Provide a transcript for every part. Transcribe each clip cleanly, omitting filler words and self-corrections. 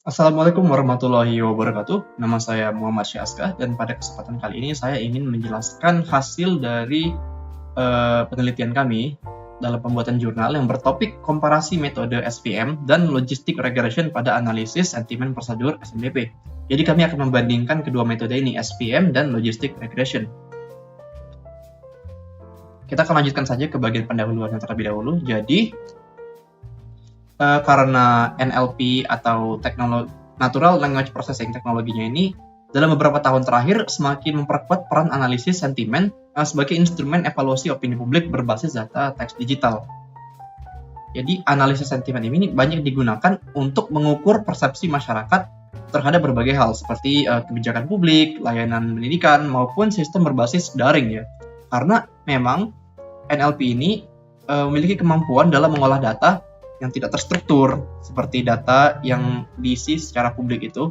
Assalamualaikum warahmatullahi wabarakatuh. Nama saya Muhammad Syaskah dan pada kesempatan kali ini saya ingin menjelaskan hasil dari penelitian kami dalam pembuatan jurnal yang bertopik komparasi metode SPM dan logistic regression pada analisis sentimen prosedur SNBP. Jadi kami akan membandingkan kedua metode ini, SPM dan logistic regression. Kita akan lanjutkan saja ke bagian pendahuluan yang terlebih dahulu. Jadi karena NLP atau Natural Language Processing teknologinya ini dalam beberapa tahun terakhir semakin memperkuat peran analisis sentimen sebagai instrumen evaluasi opini publik berbasis data teks digital. Jadi analisis sentimen ini banyak digunakan untuk mengukur persepsi masyarakat terhadap berbagai hal seperti kebijakan publik, layanan pendidikan maupun sistem berbasis daring ya. Karena memang NLP ini memiliki kemampuan dalam mengolah data yang tidak terstruktur seperti data yang diisi secara publik itu.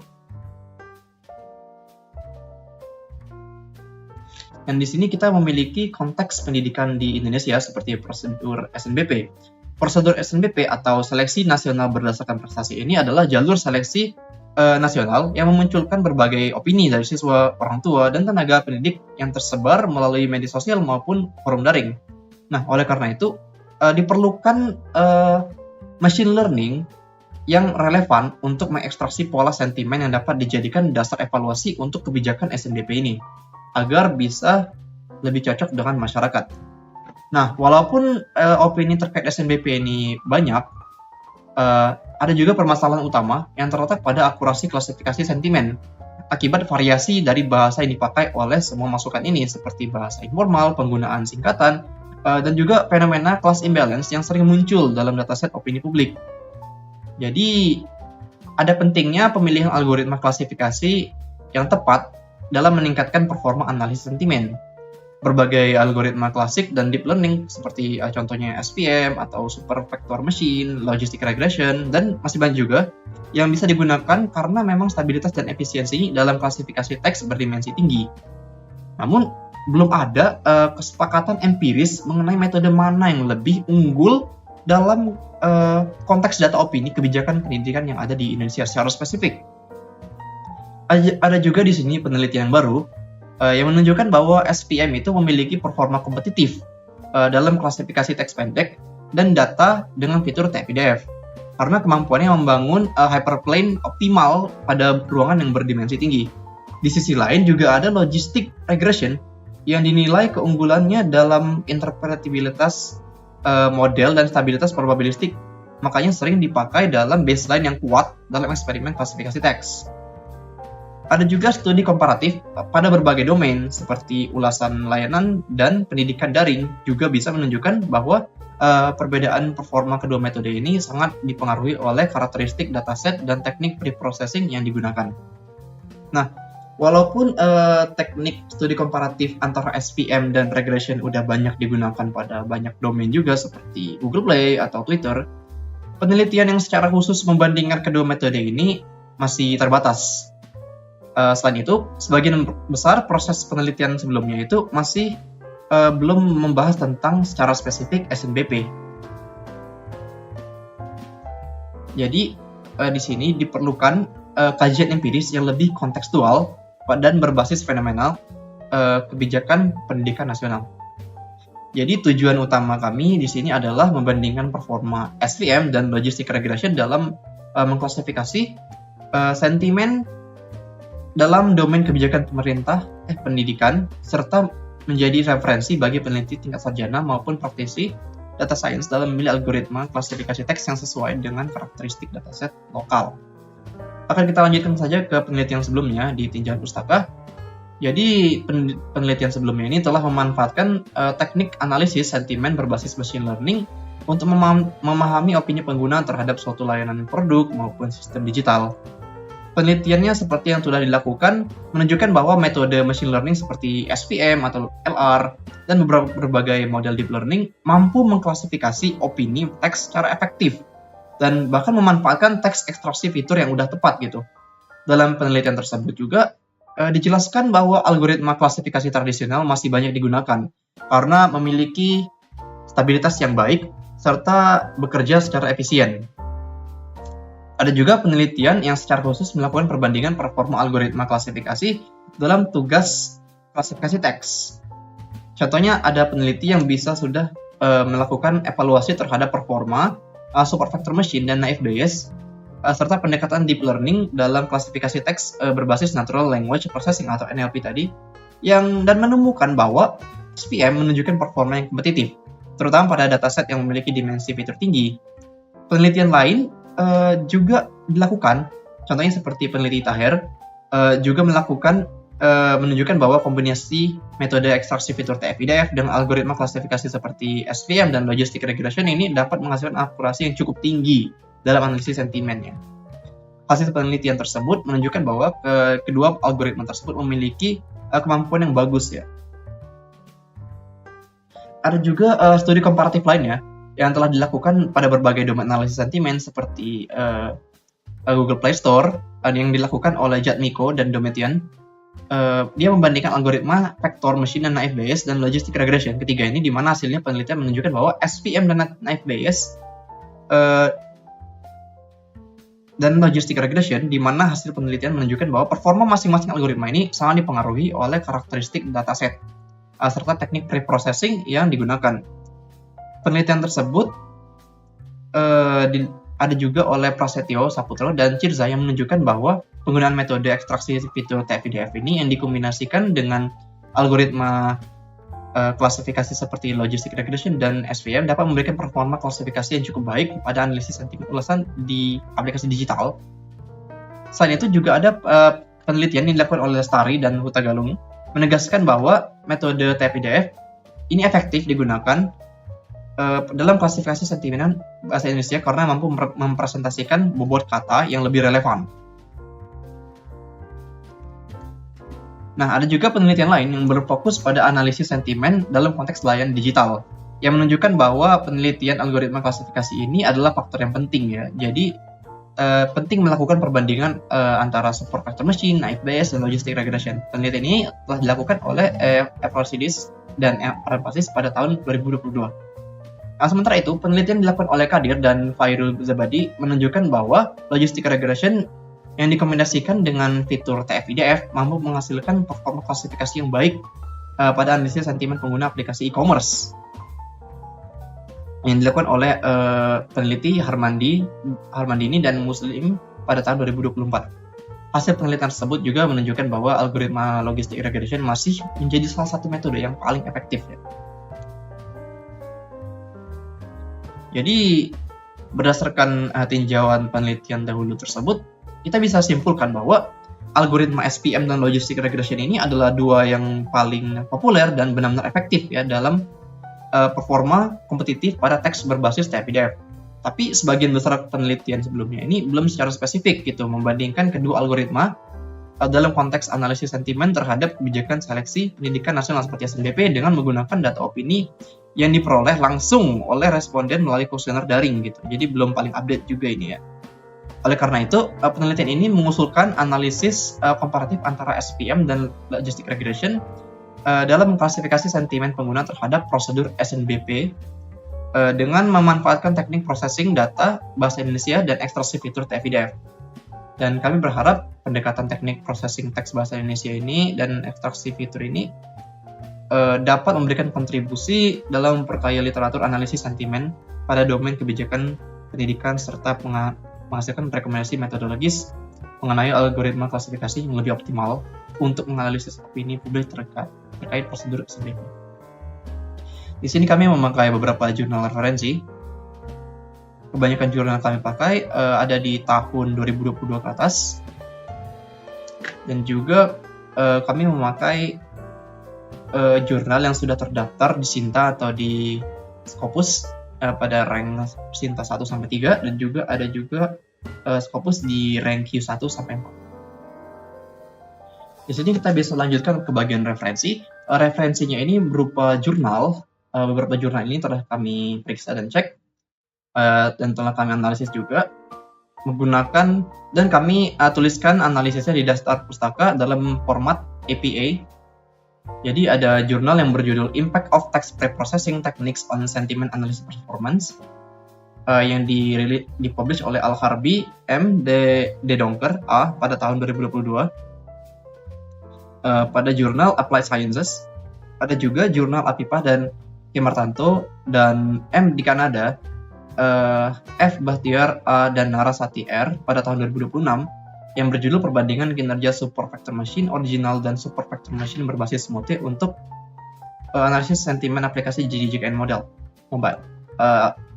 Dan di sini kita memiliki konteks pendidikan di Indonesia seperti prosedur SNBP. Prosedur SNBP atau Seleksi Nasional Berdasarkan Prestasi ini adalah jalur seleksi nasional yang memunculkan berbagai opini dari siswa, orang tua, dan tenaga pendidik yang tersebar melalui media sosial maupun forum daring. Nah, oleh karena itu diperlukan machine learning yang relevan untuk mengekstraksi pola sentimen yang dapat dijadikan dasar evaluasi untuk kebijakan SNBP ini, agar bisa lebih cocok dengan masyarakat. Nah, walaupun opini terkait SNBP ini banyak, ada juga permasalahan utama yang terletak pada akurasi klasifikasi sentimen, akibat variasi dari bahasa yang dipakai oleh semua masukan ini, seperti bahasa informal, penggunaan singkatan, dan juga fenomena class imbalance yang sering muncul dalam dataset opini publik. Jadi, ada pentingnya pemilihan algoritma klasifikasi yang tepat dalam meningkatkan performa analisis sentimen. Berbagai algoritma klasik dan deep learning seperti contohnya SPM atau super vector machine, logistic regression, dan masih banyak juga yang bisa digunakan karena memang stabilitas dan efisiensi dalam klasifikasi teks berdimensi tinggi. Namun, belum ada kesepakatan empiris mengenai metode mana yang lebih unggul dalam konteks data opini kebijakan pendidikan yang ada di Indonesia secara spesifik. Ada juga di sini penelitian yang baru yang menunjukkan bahwa SPM itu memiliki performa kompetitif dalam klasifikasi teks pendek dan data dengan fitur TF-IDF karena kemampuannya membangun hyperplane optimal pada ruangan yang berdimensi tinggi. Di sisi lain juga ada logistic regression yang dinilai keunggulannya dalam interpretabilitas model dan stabilitas probabilistik, makanya sering dipakai dalam baseline yang kuat dalam eksperimen klasifikasi teks. Ada juga studi komparatif pada berbagai domain seperti ulasan layanan dan pendidikan daring juga bisa menunjukkan bahwa perbedaan performa kedua metode ini sangat dipengaruhi oleh karakteristik dataset dan teknik preprocessing yang digunakan. Nah, walaupun teknik studi komparatif antara SPM dan regression udah banyak digunakan pada banyak domain juga seperti Google Play atau Twitter, penelitian yang secara khusus membandingkan kedua metode ini masih terbatas. Selain itu, sebagian besar proses penelitian sebelumnya itu masih belum membahas tentang secara spesifik SNBP. Jadi, di sini diperlukan kajian empiris yang lebih kontekstual dan berbasis fenomenal kebijakan pendidikan nasional. Jadi tujuan utama kami di sini adalah membandingkan performa SPM dan logistic regression dalam mengklasifikasi sentimen dalam domain kebijakan pemerintah pendidikan serta menjadi referensi bagi peneliti tingkat sarjana maupun praktisi data science dalam memilih algoritma klasifikasi teks yang sesuai dengan karakteristik dataset lokal. Akan kita lanjutkan saja ke penelitian sebelumnya di tinjauan pustaka. Jadi penelitian sebelumnya ini telah memanfaatkan teknik analisis sentimen berbasis machine learning untuk memahami opini pengguna terhadap suatu layanan produk maupun sistem digital. Penelitiannya seperti yang sudah dilakukan menunjukkan bahwa metode machine learning seperti SPM atau LR dan berbagai model deep learning mampu mengklasifikasi opini teks secara efektif dan bahkan memanfaatkan teks ekstraksi fitur yang udah tepat gitu. Dalam penelitian tersebut juga dijelaskan bahwa algoritma klasifikasi tradisional masih banyak digunakan karena memiliki stabilitas yang baik serta bekerja secara efisien. Ada juga penelitian yang secara khusus melakukan perbandingan performa algoritma klasifikasi dalam tugas klasifikasi teks. Contohnya ada peneliti yang sudah melakukan evaluasi terhadap performa supervector machine dan naive Bayes serta pendekatan deep learning dalam klasifikasi teks berbasis natural language processing atau NLP tadi, dan menemukan bahwa SVM menunjukkan performa yang kompetitif, terutama pada dataset yang memiliki dimensi fitur tinggi. Penelitian lain juga dilakukan, contohnya seperti peneliti Taher juga menunjukkan bahwa kombinasi metode ekstraksi fitur TF-IDF dengan algoritma klasifikasi seperti SVM dan logistic regression ini dapat menghasilkan akurasi yang cukup tinggi dalam analisis sentimennya. Hasil penelitian tersebut menunjukkan bahwa kedua algoritma tersebut memiliki kemampuan yang bagus ya. Ada juga studi komparatif lainnya yang telah dilakukan pada berbagai domain analisis sentimen seperti Google Play Store yang dilakukan oleh Jadmiko dan Domitian. Dia membandingkan algoritma vector machine dan naive Bayes dan logistic regression ketiga ini, di mana hasilnya penelitian menunjukkan bahwa SVM dan naive Bayes dan logistic regression, di mana hasil penelitian menunjukkan bahwa performa masing-masing algoritma ini sangat dipengaruhi oleh karakteristik dataset serta teknik preprocessing yang digunakan. Penelitian tersebut ada juga oleh Prasetyo Saputro dan Cirza yang menunjukkan bahwa penggunaan metode ekstraksi fitur TF-IDF ini yang dikombinasikan dengan algoritma klasifikasi seperti logistic regression dan SVM dapat memberikan performa klasifikasi yang cukup baik pada analisis sentimen ulasan di aplikasi digital. Selain itu juga ada penelitian yang dilakukan oleh Lestari dan Hutagalung menegaskan bahwa metode TF-IDF ini efektif digunakan dalam klasifikasi sentimen bahasa Indonesia karena mampu mempresentasikan bobot kata yang lebih relevan. Nah, ada juga penelitian lain yang berfokus pada analisis sentimen dalam konteks layanan digital, yang menunjukkan bahwa penelitian algoritma klasifikasi ini adalah faktor yang penting ya. Jadi, penting melakukan perbandingan antara supervector machine, naive Bayes, dan logistic regression. Penelitian ini telah dilakukan oleh Evalsidis dan Arapasis pada tahun 2022. Nah, sementara itu, penelitian dilakukan oleh Kadir dan Fairul Zabadi menunjukkan bahwa logistic regression yang dikombinasikan dengan fitur TF-IDF mampu menghasilkan performa klasifikasi yang baik pada analisis sentimen pengguna aplikasi e-commerce. Yang dilakukan oleh peneliti Harmandini dan Muslim pada tahun 2024. Hasil penelitian tersebut juga menunjukkan bahwa algoritma logistic regression masih menjadi salah satu metode yang paling efektif ya. Jadi, berdasarkan tinjauan penelitian dahulu tersebut, kita bisa simpulkan bahwa algoritma SVM dan logistic regression ini adalah dua yang paling populer dan benar-benar efektif ya dalam performa kompetitif pada teks berbasis TF-IDF. Tapi sebagian besar penelitian sebelumnya ini belum secara spesifik gitu membandingkan kedua algoritma dalam konteks analisis sentimen terhadap kebijakan seleksi pendidikan nasional seperti SNBP dengan menggunakan data opini yang diperoleh langsung oleh responden melalui kuesioner daring gitu. Jadi belum paling update juga ini ya. Oleh karena itu, penelitian ini mengusulkan analisis komparatif antara SVM dan logistic regression dalam mengklasifikasi sentimen pengguna terhadap prosedur SNBP dengan memanfaatkan teknik processing data bahasa Indonesia dan ekstraksi fitur TF-IDF. Dan kami berharap pendekatan teknik processing teks bahasa Indonesia ini dan ekstraksi fitur ini dapat memberikan kontribusi dalam memperkaya literatur analisis sentimen pada domain kebijakan pendidikan serta menghasilkan rekomendasi metodologis mengenai algoritma klasifikasi yang lebih optimal untuk menganalisis opini publik terkait prosedur SNBP. Di sini kami memakai beberapa jurnal referensi. Kebanyakan jurnal yang kami pakai ada di tahun 2022 ke atas. Dan juga kami memakai jurnal yang sudah terdaftar di Sinta atau di Scopus pada rank Sinta 1 sampai 3 dan juga ada juga Scopus di rank Q1 sampai 4. Di sini kita bisa lanjutkan ke bagian referensi. Referensinya ini berupa jurnal. Beberapa jurnal ini telah kami periksa dan cek dan telah kami analisis juga menggunakan dan kami tuliskan analisisnya di daftar pustaka dalam format APA. Jadi ada jurnal yang berjudul Impact of Text Preprocessing Techniques on Sentiment Analysis Performance. yang dipublish oleh Al-Harbi M. De Donker A pada tahun 2022 pada jurnal Applied Sciences. Ada juga jurnal Apipa dan Kimartanto dan M di Kanada, F. Bahtiar A dan Narasati R pada tahun 2026 yang berjudul perbandingan kinerja support vector machine original dan support vector machine berbasis Mote untuk analisis sentimen aplikasi GDJKN model mobile.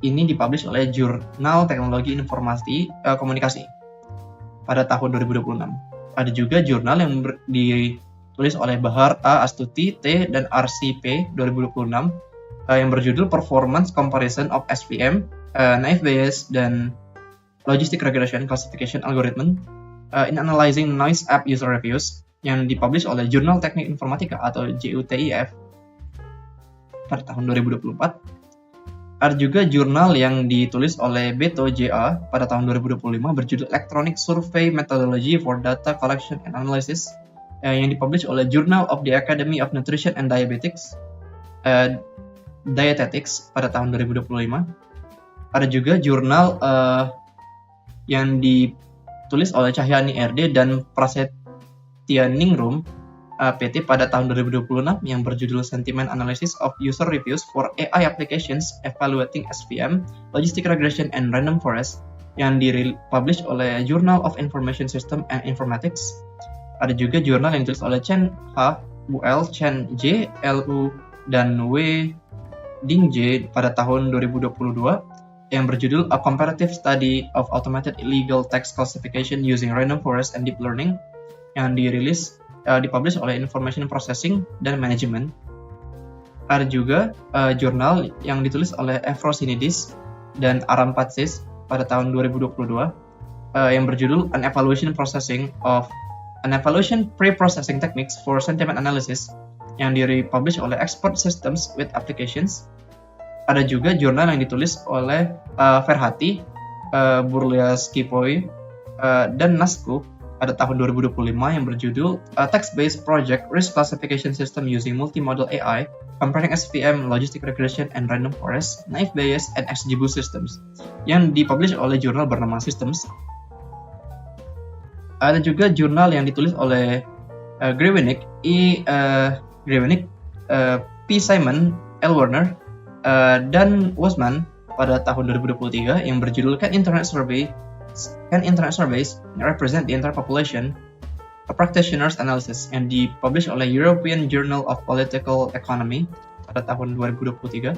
Ini dipublish oleh Jurnal Teknologi Informasi Komunikasi pada tahun 2026. Ada juga jurnal yang ditulis oleh Bahar A. Astuti T dan RCP 2026 yang berjudul Performance Comparison of SVM, Naive Bayes dan Logistic Regression Classification Algorithm in Analyzing Noise App User Reviews yang dipublish oleh Jurnal Teknik Informatika atau JUTIF pada tahun 2024. Ada juga jurnal yang ditulis oleh Beto J.A. pada tahun 2025 berjudul Electronic Survey Methodology for Data Collection and Analysis yang dipublish oleh Journal of the Academy of Nutrition and Dietetics pada tahun 2025. Ada juga jurnal yang ditulis oleh Cahyani RD dan Prasetyaningrum PT pada tahun 2026 yang berjudul Sentiment Analysis of User Reviews for AI Applications Evaluating SVM, Logistic Regression and Random Forest yang dipublish oleh Journal of Information System and Informatics. Ada juga jurnal yang ditulis oleh Chen H, Bu L, Chen J, Lu dan W Ding J pada tahun 2022 yang berjudul A Comparative Study of Automated Illegal Text Classification Using Random Forest and Deep Learning yang dipublish oleh Information Processing dan Management. Ada juga jurnal yang ditulis oleh Efrosinidis dan Arampatsis pada tahun 2022 yang berjudul An Evaluation Pre-Processing Techniques for Sentiment Analysis yang dipublish oleh Expert Systems with Applications. Ada juga jurnal yang ditulis oleh Ferhati, Burlias Kipoy, dan Nasku pada tahun 2025 yang berjudul Text-Based Project Risk Classification System Using Multimodal AI, Comparing SVM, Logistic Regression, and Random Forest, Naive Bayes, and XGBoost Systems, yang dipublish oleh jurnal bernama Systems. Ada juga jurnal yang ditulis oleh Grewenig, P. Simon, L. Warner, dan Wasman pada tahun 2023 yang berjudul Can Internet Surveys Represent the Entire Population? A Practitioner's Analysis yang dipublish oleh European Journal of Political Economy pada tahun 2023.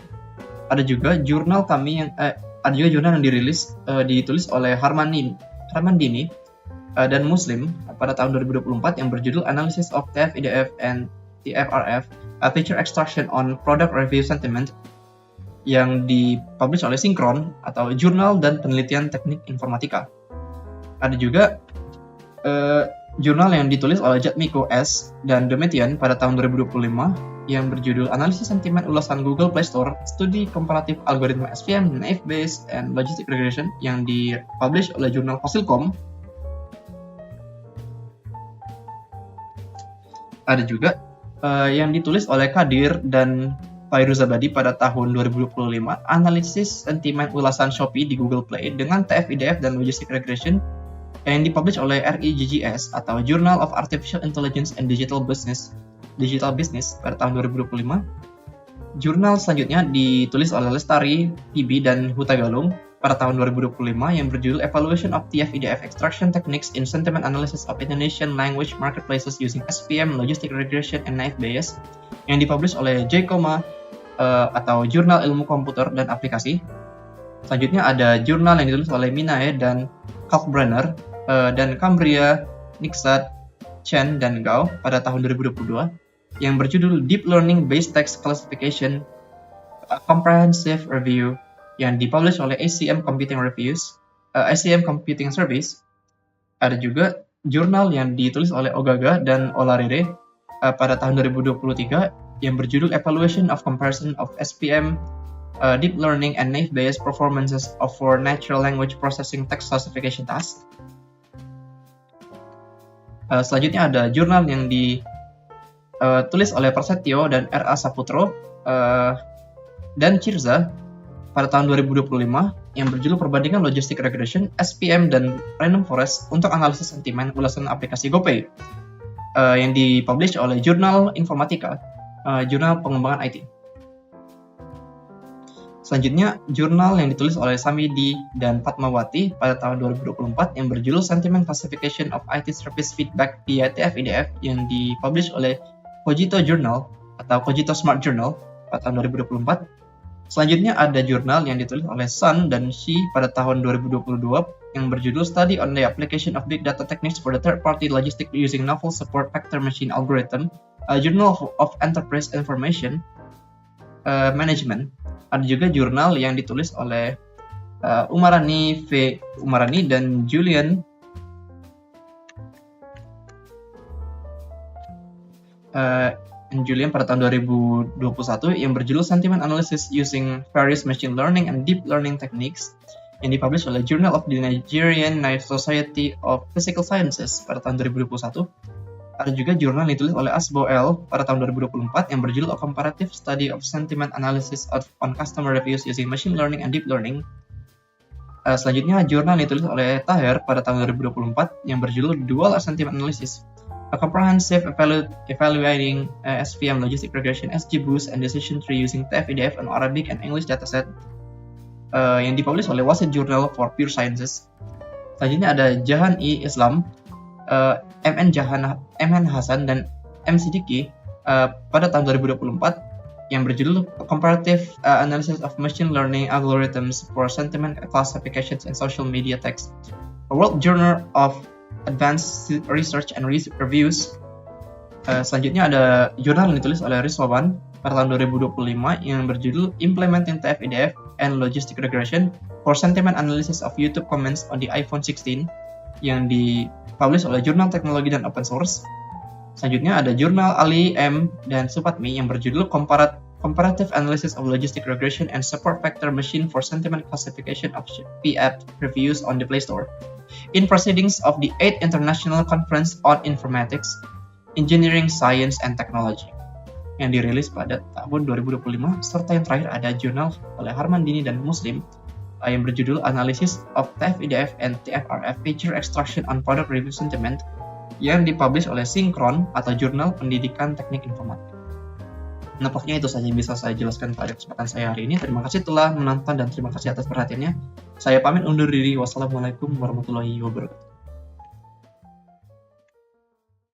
Ada juga jurnal yang ditulis oleh Harmandini dan Muslim pada tahun 2024 yang berjudul Analysis of TF-IDF and TFRF, a Feature Extraction on Product Review Sentiment yang dipublish oleh Synchron atau Jurnal dan Penelitian Teknik Informatika. Ada juga jurnal yang ditulis oleh Jatmiko S. dan Domitian pada tahun 2025 yang berjudul Analisis Sentimen Ulasan Google Play Store, Studi Komparatif Algoritma SVM, Naive Bayes, and Logistic Regression yang dipublish oleh jurnal Fossilcom. Ada juga yang ditulis oleh Kadir dan Fairuzabadi pada tahun 2025, Analisis Sentimen Ulasan Shopee di Google Play dengan TF-IDF dan Logistic Regression yang dipublish oleh RIGGS atau Journal of Artificial Intelligence and Digital Business pada tahun 2025. Jurnal selanjutnya ditulis oleh Lestari, PB, dan Hutagalung pada tahun 2025 yang berjudul Evaluation of TF-IDF Extraction Techniques in Sentiment Analysis of Indonesian Language Marketplaces Using SVM, Logistic Regression, and Naive Bayes yang dipublish oleh JCOMA atau Jurnal Ilmu Komputer dan Aplikasi. Selanjutnya ada jurnal yang ditulis oleh Minae dan Kalkbrenner dan Cambria, Nixat, Chen, dan Gao pada tahun 2022 yang berjudul Deep Learning Based Text Classification, a Comprehensive Review yang dipublish oleh ACM Computing Service. Ada juga jurnal yang ditulis oleh Ogaga dan Olarere pada tahun 2023 yang berjudul Evaluation of Comparison of SPM, Deep Learning and Naive Bayes Performances for Natural Language Processing Text Classification Task. Selanjutnya ada jurnal yang ditulis oleh Prasetyo dan R.A. Saputro dan Cirza pada tahun 2025 yang berjudul Perbandingan Logistic Regression, SPM, dan Random Forest untuk analisis sentimen ulasan aplikasi GoPay, yang dipublish oleh Jurnal Informatika, jurnal pengembangan IT. Selanjutnya, jurnal yang ditulis oleh Samidi dan Fatmawati pada tahun 2024 yang berjudul Sentiment Classification of IT Service Feedback via TF-IDF yang dipublish oleh Cogito Journal atau Cogito Smart Journal pada tahun 2024. Selanjutnya ada jurnal yang ditulis oleh Sun dan Shi pada tahun 2022 yang berjudul Study on the Application of Big Data Techniques for the Third-Party Logistics Using Novel Support Vector Machine Algorithm, Journal of Enterprise Information Management. Ada juga jurnal yang ditulis oleh Umarani dan Julian pada tahun 2021 yang berjudul Sentiment Analysis Using Various Machine Learning and Deep Learning Techniques yang dipublish oleh Journal of the Nigerian Society of Physical Sciences pada tahun 2021. Ada juga jurnal yang ditulis oleh Asbo L pada tahun 2024 yang berjudul A Comparative Study of Sentiment Analysis on Customer Reviews Using Machine Learning and Deep Learning. Selanjutnya jurnal yang ditulis oleh Taher pada tahun 2024 yang berjudul Dual Sentiment Analysis, A Comprehensive Evaluating SVM Logistic Regression, SGBoost, and Decision Tree Using TF-IDF and Arabic and English Dataset, yang dipublish oleh Wasit Journal for Pure Sciences. Selanjutnya ada Jahan I. Islam, MN Hasan, dan M. Siddiqui pada tahun 2024 yang berjudul Comparative Analysis of Machine Learning Algorithms for Sentiment Classifications in Social Media Text, a World Journal of Advanced Research and Reviews. Selanjutnya ada jurnal yang ditulis oleh Rizwan pada tahun 2025 yang berjudul Implementing TF-IDF and Logistic Regression for Sentiment Analysis of YouTube Comments on the iPhone 16 yang dipublish oleh Jurnal Teknologi dan Open Source. Selanjutnya ada jurnal Ali M. dan Supatmi yang berjudul Comparative Analysis of Logistic Regression and Support Vector Machine for Sentiment Classification of P-App Reviews on the Play Store in Proceedings of the 8th International Conference on Informatics, Engineering, Science, and Technology yang dirilis pada tahun 2025, serta yang terakhir ada jurnal oleh Harmandini dan Muslim yang berjudul Analysis of TF-IDF and TFRF Feature Extraction on Product Review Sentiment yang dipublish oleh Synchron atau Jurnal Pendidikan Teknik Informatika. Nampaknya itu saja yang bisa saya jelaskan pada kesempatan saya hari ini. Terima kasih telah menonton dan terima kasih atas perhatiannya. Saya pamit undur diri. Wassalamualaikum warahmatullahi wabarakatuh.